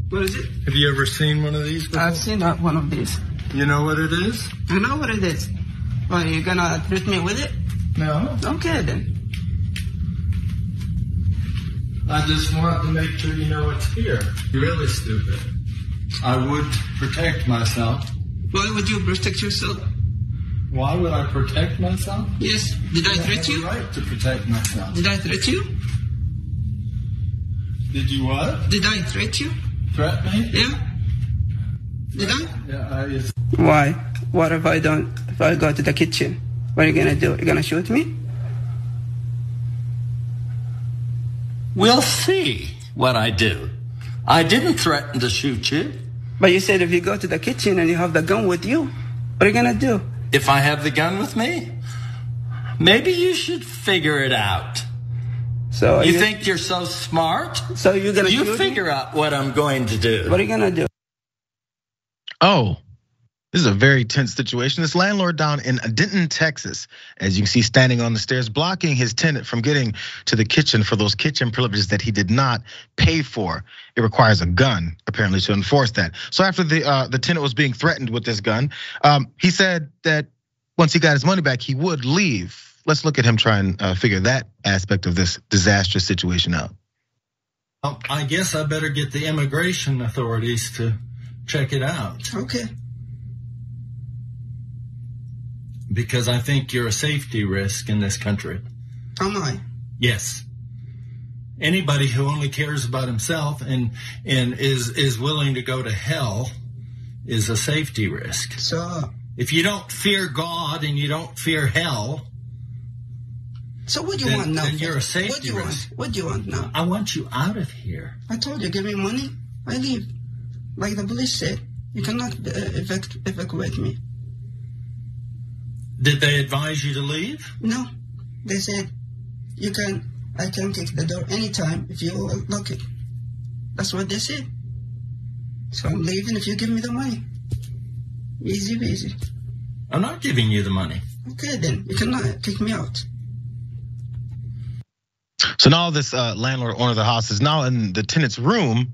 What is it? Have you ever seen one of these before? I've seen one of these. You know what it is? I know what it is. Well, you gonna treat me with it? No. Okay, then. I just want to make sure you know it's here. You're really stupid. I would protect myself. Why would you protect yourself? Why would I protect myself? Yes. Did I threat you? I have the right to protect myself. Did I threat you? Did you what? Did I threat you? Threat me? Yeah. Did I? Yeah, Why? What if I don't? If I go to the kitchen, what are you gonna do? You gonna shoot me? We'll see what I do. I didn't threaten to shoot you. But you said if you go to the kitchen and you have the gun with you, what are you gonna do? If I have the gun with me, maybe you should figure it out. So you think you're so smart? So you're gonna You shoot figure me? out what I'm going to do. What are you gonna do? Oh, this is a very tense situation. This landlord down in Denton, Texas, as you can see standing on the stairs, blocking his tenant from getting to the kitchen for those kitchen privileges that he did not pay for. It requires a gun, apparently, to enforce that. So after the tenant was being threatened with this gun, he said that once he got his money back, he would leave. Let's look at him try and figure that aspect of this disastrous situation out. I guess I better get the immigration authorities to check it out. Okay. Because I think you're a safety risk in this country. Am I? Yes. Anybody who only cares about himself and is willing to go to hell is a safety risk. So if you don't fear God and you don't fear hell, so what do you want now? Then you're a safety risk. What do you want now? I want you out of here. I told you, give me money, I leave. Like the police said, you cannot evacuate me. Did they advise you to leave? No, they said I can kick the door anytime if you lock it. That's what they said. So I'm leaving if you give me the money. Easy peasy. I'm not giving you the money. Okay, then you cannot kick me out. So now this landlord, owner of the house, is now in the tenant's room,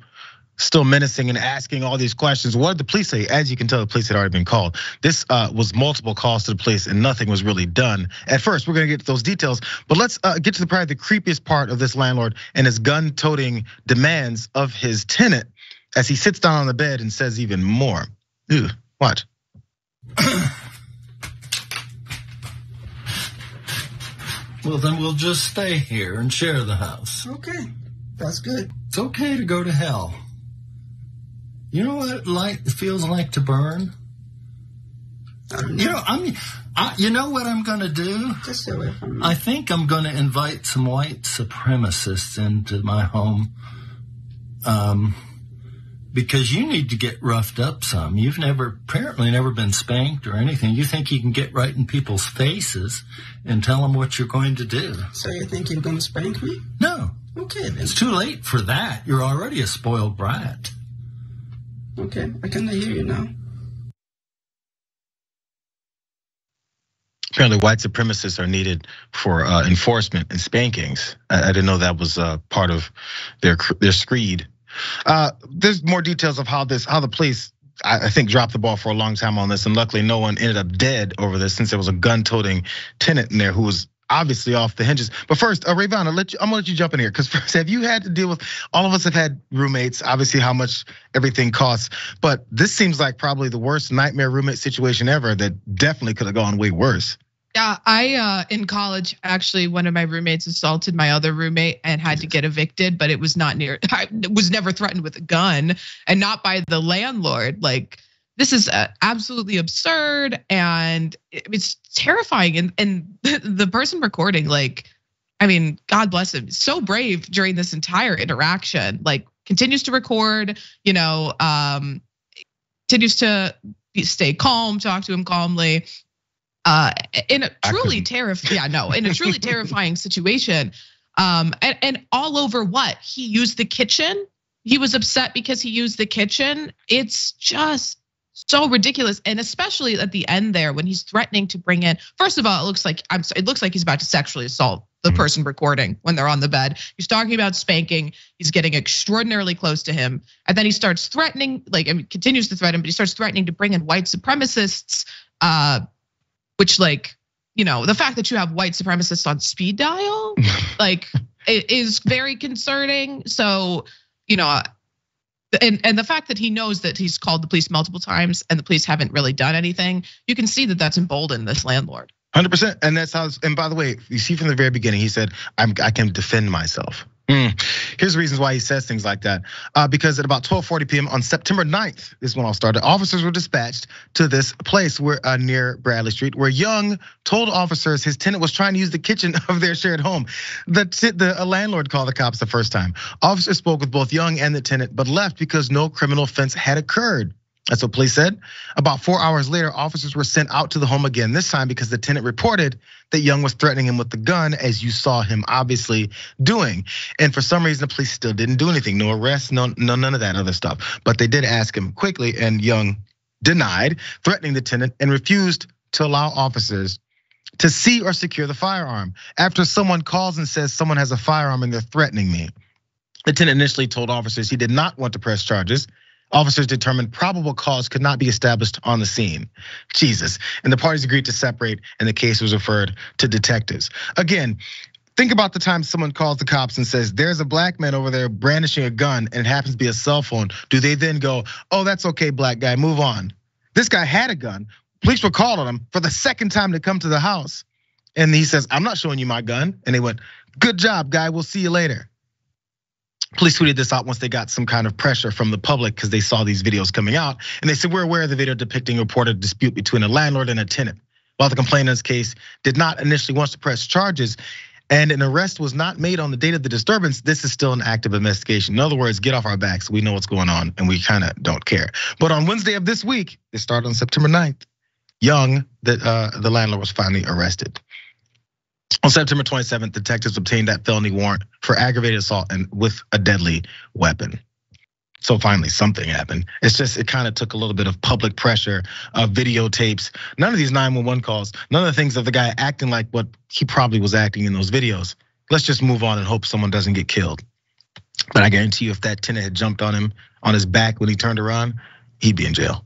still menacing and asking all these questions. What did the police say? As you can tell, the police had already been called. This was multiple calls to the police and nothing was really done. At first, we're gonna get to those details, but let's get to probably the creepiest part of this landlord and his gun-toting demands of his tenant as he sits down on the bed and says even more. Ew, watch. Well, then we'll just stay here and share the house. Okay, that's good. It's okay to go to hell. You know what it feels like to burn? You know what I'm gonna do? Just stay away from me. I think I'm gonna invite some white supremacists into my home. Because you need to get roughed up some. You've apparently never been spanked or anything. You think you can get right in people's faces and tell them what you're going to do. So you think you're gonna spank me? No. Okay, then. It's too late for that. You're already a spoiled brat. Okay, I cannot hear you now. Apparently white supremacists are needed for enforcement and spankings. I didn't know that was part of their screed. There's more details of how the police, I think, dropped the ball for a long time on this, and luckily no one ended up dead over this, since there was a gun-toting tenant in there who was obviously off the hinges. But first, Rayvon, I'm gonna let you jump in here, because first, have you had to deal with? All of us have had roommates. Obviously, how much everything costs, but this seems like probably the worst nightmare roommate situation ever. That definitely could have gone way worse. Yeah, I in college, actually, one of my roommates assaulted my other roommate and had to get evicted, but it was not near. I was never threatened with a gun, and not by the landlord. Like, this is absolutely absurd, and it's terrifying. And the person recording, like, I mean, God bless him, so brave during this entire interaction. Like, continues to record, continues to stay calm, talk to him calmly. In a truly terrifying situation. And all over what? He used the kitchen. He was upset because he used the kitchen. It's just so ridiculous. And especially at the end there, when he's threatening to bring in, first of all, it looks like he's about to sexually assault the person recording when they're on the bed. He's talking about spanking. He's getting extraordinarily close to him. And then he starts threatening, continues to threaten, but he starts threatening to bring in white supremacists, which the fact that you have white supremacists on speed dial, it is very concerning. So, and the fact that he knows that he's called the police multiple times and the police haven't really done anything, you can see that that's emboldened this landlord. 100%, and that's how. And by the way, you see from the very beginning, he said, "I can defend myself." Here's the reasons why he says things like that. Because at about 12:40 p.m. on September 9th, is when all started. Officers were dispatched to this place where near Bradley Street, where Young told officers his tenant was trying to use the kitchen of their shared home. The landlord called the cops the first time. Officers spoke with both Young and the tenant, but left because no criminal offense had occurred. That's what police said. About 4 hours later, officers were sent out to the home again, this time because the tenant reported that Young was threatening him with the gun, as you saw him obviously doing. And for some reason, the police still didn't do anything. No arrests, none of that other stuff. But they did ask him quickly, and Young denied threatening the tenant and refused to allow officers to see or secure the firearm. After someone calls and says someone has a firearm and they're threatening me, the tenant initially told officers he did not want to press charges. Officers determined probable cause could not be established on the scene. Jesus. And the parties agreed to separate, and the case was referred to detectives. Again, think about the time someone calls the cops and says, there's a black man over there brandishing a gun, and it happens to be a cell phone. Do they then go, oh, that's okay, black guy, move on? This guy had a gun. Police were called on him for the second time to come to the house. And he says, I'm not showing you my gun. And they went, good job, guy, we'll see you later. Police tweeted this out once they got some kind of pressure from the public because they saw these videos coming out. And they said, we're aware of the video depicting a reported dispute between a landlord and a tenant. While the complainant's case did not initially want to press charges and an arrest was not made on the date of the disturbance, this is still an active investigation. In other words, get off our backs. We know what's going on and we kind of don't care. But on Wednesday of this week, it started on September 9th, Young, the landlord, was finally arrested. On September 27th, detectives obtained that felony warrant for aggravated assault and with a deadly weapon. So finally, something happened. It's just, it kind of took a little bit of public pressure, videotapes. None of these 911 calls, none of the things of the guy acting like what he probably was acting in those videos. Let's just move on and hope someone doesn't get killed. But I guarantee you, if that tenant had jumped on him on his back when he turned around, he'd be in jail.